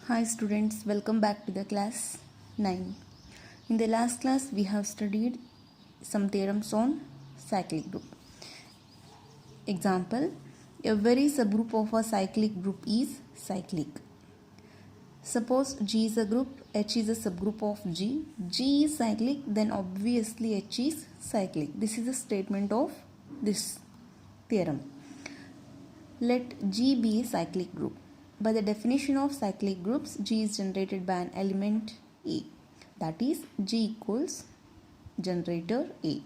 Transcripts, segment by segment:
Hi students, welcome back to the class 9. In the last class we have studied some theorems on cyclic group. Example, every subgroup of a cyclic group is cyclic. Suppose G is a group, H is a subgroup of G. G is cyclic, then obviously H is cyclic. This is a statement of this theorem. Let G be a cyclic group. By the definition of cyclic groups, G is generated by an element A. That is, G equals generator A.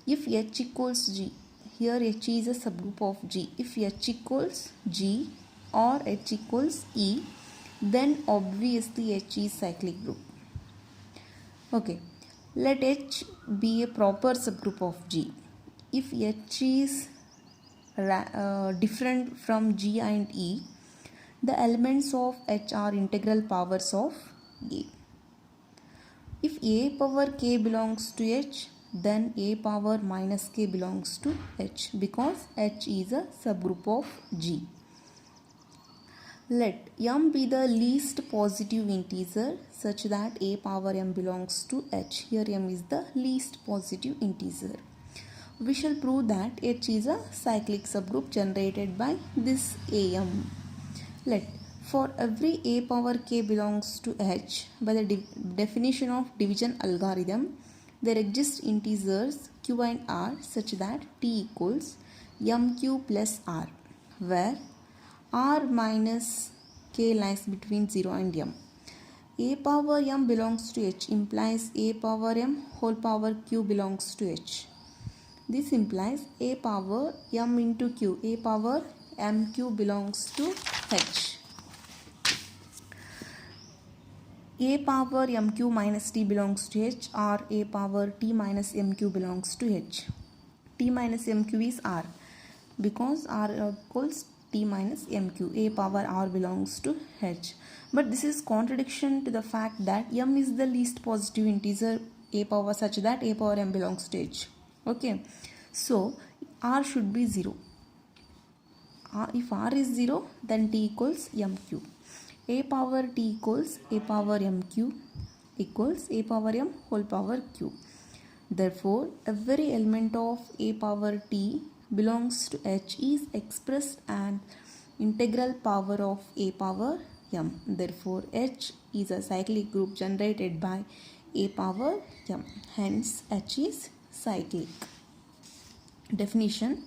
If H equals G, here H is a subgroup of G. If H equals G or H equals E, then obviously H is cyclic group. Okay, let H be a proper subgroup of G. If H is different from G and E, the elements of H are integral powers of A. If A power K belongs to H, then A power minus K belongs to H because H is a subgroup of G. Let M be the least positive integer such that A power M belongs to H. Here M is the least positive integer. We shall prove that H is a cyclic subgroup generated by this AM. Let for every A power K belongs to H, by the definition of division algorithm, there exist integers Q and R such that T equals MQ plus R, where R minus K lies between 0 and M. A power M belongs to H implies A power M whole power Q belongs to H. This implies A power M into Q, A power MQ belongs to H. A power MQ minus T belongs to H, or A power T minus MQ belongs to H. T minus MQ is R because R equals T minus MQ. A power R belongs to H. But this is contradiction to the fact that M is the least positive integer A power such that A power M belongs to H. Okay, so R should be 0. If R is 0, then T equals MQ. A power T equals A power MQ equals A power M whole power Q. Therefore, every element of A power T belongs to H is expressed an integral power of A power M. Therefore, H is a cyclic group generated by A power M. Hence, H is cyclic. Definition: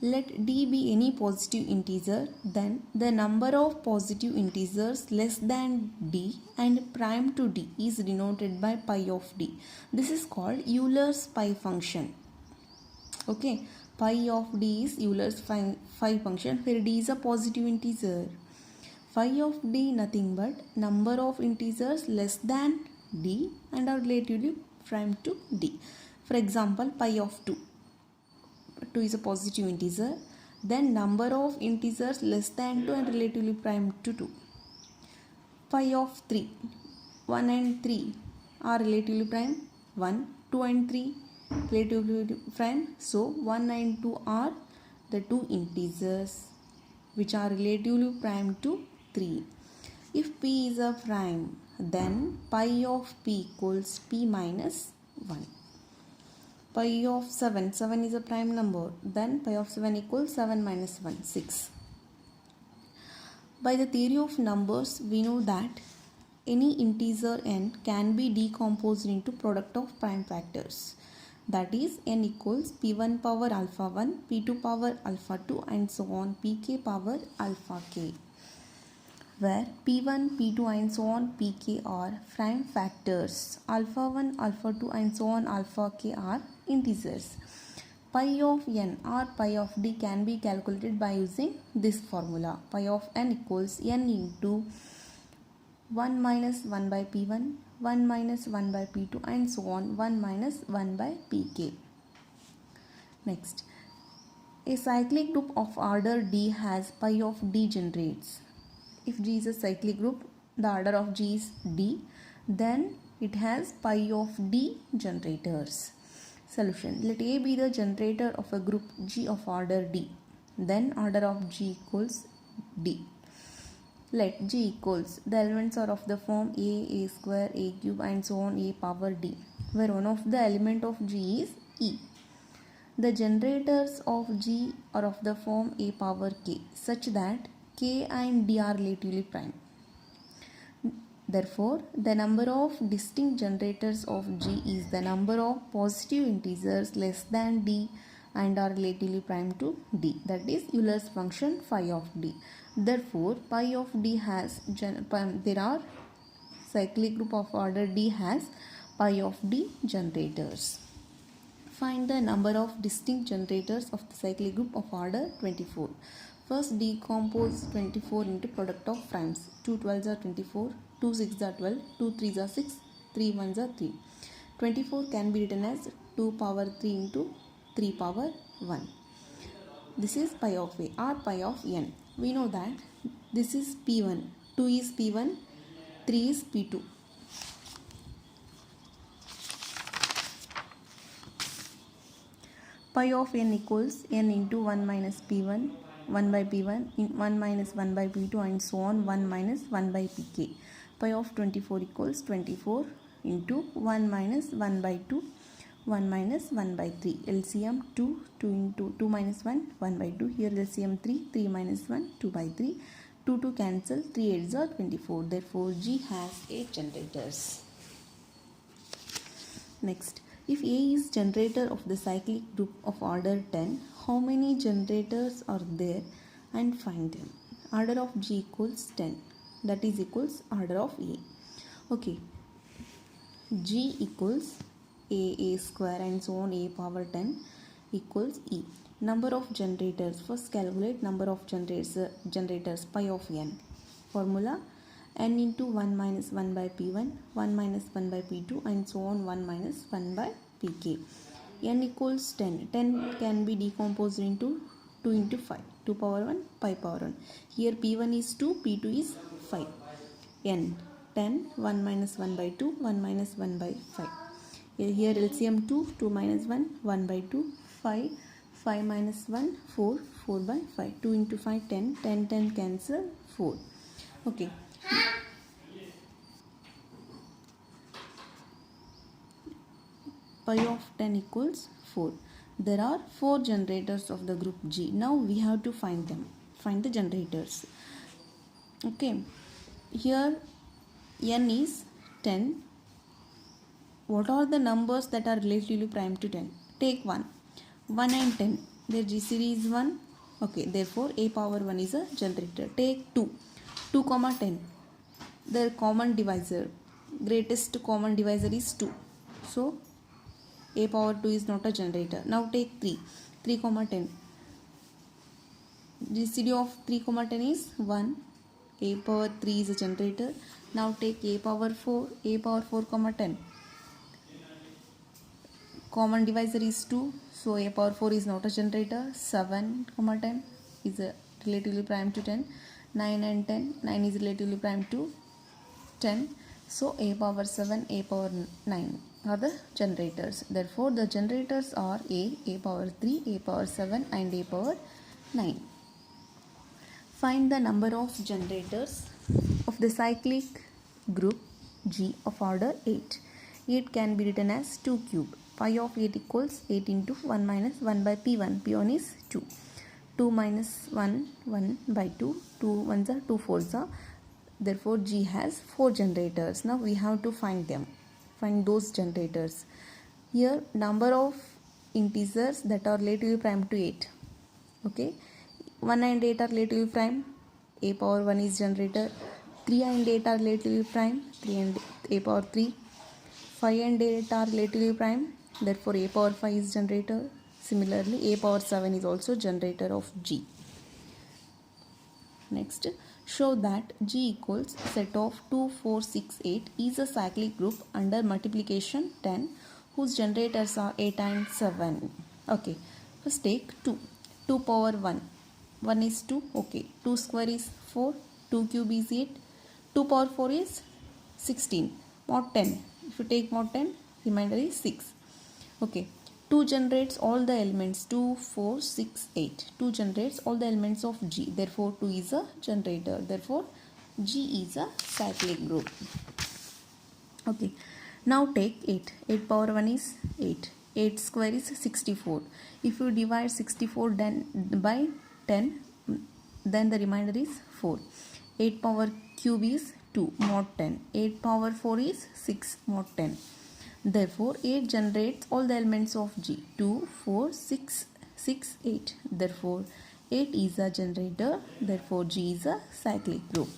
let D be any positive integer, then the number of positive integers less than D and prime to D is denoted by pi of D. This is called Euler's pi function. Okay, pi of D is Euler's pi function where D is a positive integer. Phi of D nothing but number of integers less than D and are relatively prime to D. For example, pi of 2. 2 is a positive integer, then number of integers less than 2 and relatively prime to 2. Pi of 3, 1 and 3 are relatively prime, 1, 2 and 3 relatively prime, so 1 and 2 are the two integers which are relatively prime to 3. If P is a prime, then pi of P equals P minus 1. Pi of 7, 7 is a prime number, then pi of 7 equals 7 minus 1, 6. By the theory of numbers, we know that any integer n can be decomposed into product of prime factors. That is, n equals p1 power alpha 1, p2 power alpha 2 and so on, pk power alpha k, where p1, p2 and so on pk are prime factors, alpha 1, alpha 2 and so on alpha k are integers. Pi of n or pi of d can be calculated by using this formula. Pi of n equals n into 1 minus 1 by p1, 1 minus 1 by p2 and so on 1 minus 1 by pk. Next, a cyclic group of order D has pi of D generates. If G is a cyclic group, the order of G is D, then it has pi of D generators. Solution: let A be the generator of a group G of order D, then order of G equals D. Let G equals, the elements are of the form a square, a cube and so on a power d, where one of the element of G is e. The generators of G are of the form a power k, such that k and d are relatively prime. Therefore, the number of distinct generators of G is the number of positive integers less than d and are relatively prime to d. That is Euler's function phi of d. Therefore, pi of d has there are cyclic group of order d has pi of d generators. Find the number of distinct generators of the cyclic group of order 24. First, decompose 24 into product of primes. 2 12s are 24, 2 6s are 12, 2 3s are 6, 3 1s are 3. 24 can be written as 2 power 3 into 3 power 1. This is pi of a or pi of n. We know that this is p1, 2 is p1, 3 is p2. Pi of n equals n into 1 minus p1, 1 by p1, 1 minus 1 by p2 and so on 1 minus 1 by pk. Pi of 24 equals 24 into 1 minus 1 by 2, 1 minus 1 by 3. LCM 2, 2 into 2 minus 1, 1 by 2. Here LCM 3, 3 minus 1, 2 by 3. 2 to cancel, 3 8s are 24. Therefore, G has 8 generators. Next, if A is generator of the cyclic group of order 10, how many generators are there and find them? Order of G equals 10. That is equals order of A. Okay. G equals a square and so on a power 10 equals E. Number of generators. First calculate number of generators pi of n. Formula n into 1 minus 1 by p1, 1 minus 1 by p2 and so on 1 minus 1 by pk. N equals 10. 10 can be decomposed into 2 into 5. 2 power 1, pi power 1. Here p1 is 2, p2 is 5. N 10, 1 minus 1 by 2, 1 minus 1 by 5. Here LCM 2, 2 minus 1, 1 by 2, 5, 5 minus 1, 4, 4 by 5. 2 into 5, 10, 10, 10 cancel, 4. Okay. Pi of 10 equals 4. There are 4 generators of the group G. Now we have to find them. Find the generators. Okay. Here n is 10. What are the numbers that are relatively prime to 10? Take 1. 1 and 10. Their GCD is 1. Okay. Therefore, a power 1 is a generator. Take 2. 2 comma 10. Their common divisor. Greatest common divisor is 2. So, a power 2 is not a generator. Now take 3. 3 comma 10. GCD of 3 comma 10 is 1. A power 3 is a generator. Now take a power 4. A power 4 comma 10. Common divisor is 2. So a power 4 is not a generator. 7 comma 10 is a relatively prime to 10. 9 and 10. 9 is relatively prime to 10. So a power 7, a power 9 are the generators. Therefore, the generators are a power 3, a power 7 and a power 9. Find the number of generators of the cyclic group G of order 8. 8 can be written as 2 cube. Pi of 8 equals 8 into 1 minus 1 by P1. P1 is 2. 2 minus 1, 1 by 2. 2 1s are 2 4s are. Therefore, G has 4 generators. Now we have to find them. Find those generators. Here, number of integers that are relatively prime to 8. Okay. 1 and 8 are relatively prime. A power 1 is generator. 3 and 8 are relatively prime. 3 and a power 3. 5 and 8 are relatively prime. Therefore, a power 5 is generator. Similarly, a power 7 is also generator of G. Next, show that G equals set of 2, 4, 6, 8 is a cyclic group under multiplication 10 whose generators are 8 and 7. Okay, first take 2. 2 power 1. 1 is 2. Okay, 2 square is 4. 2 cube is 8. 2 power 4 is 16. Mod 10. If you take mod 10, remainder is 6. Okay. 2 generates all the elements 2, 4, 6, 8. 2 generates all the elements of G. Therefore, 2 is a generator. Therefore, G is a cyclic group. Okay, now take 8. 8 power 1 is 8. 8 square is 64. If you divide 64 by 10, then the remainder is 4. 8 power cube is 2 mod 10. 8 power 4 is 6 mod 10. Therefore, 8 generates all the elements of G. 2, 4, 6, 6, 8. Therefore, 8 is a generator. Therefore, G is a cyclic group.